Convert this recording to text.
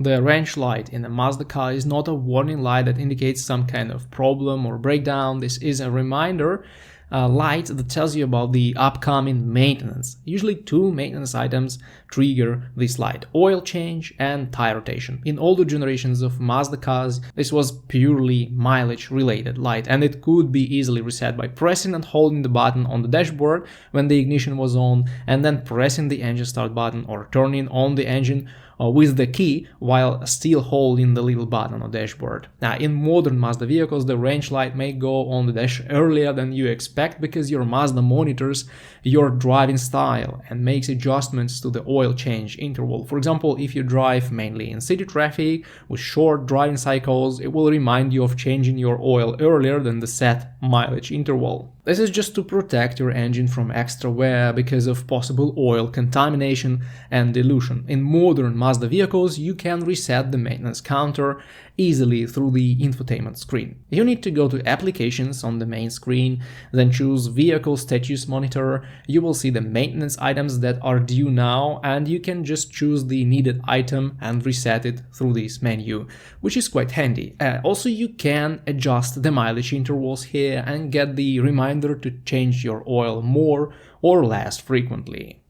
The range light in a Mazda car is not a warning light that indicates some kind of problem or breakdown. This is a reminder light that tells you about the upcoming maintenance. Usually 2 maintenance items trigger this light: oil change and tire rotation. In older generations of Mazda cars, this was purely mileage related light, and it could be easily reset by pressing and holding the button on the dashboard when the ignition was on, and then pressing the engine start button or turning on the engine with the key while still holding the little button on the dashboard. Now, in modern Mazda vehicles, the range light may go on the dash earlier than you expect because your Mazda monitors your driving style and makes adjustments to the oil change interval. For example, if you drive mainly in city traffic with short driving cycles, it will remind you of changing your oil earlier than the set mileage interval. This is just to protect your engine from extra wear because of possible oil contamination and dilution. In modern Mazda vehicles, you can reset the maintenance counter easily through the infotainment screen. You need to go to Applications on the main screen, then choose Vehicle Status Monitor. You will see the maintenance items that are due now, and you can just choose the needed item and reset it through this menu, which is quite handy. Also, you can adjust the mileage intervals here and get the reminder to change your oil more or less frequently.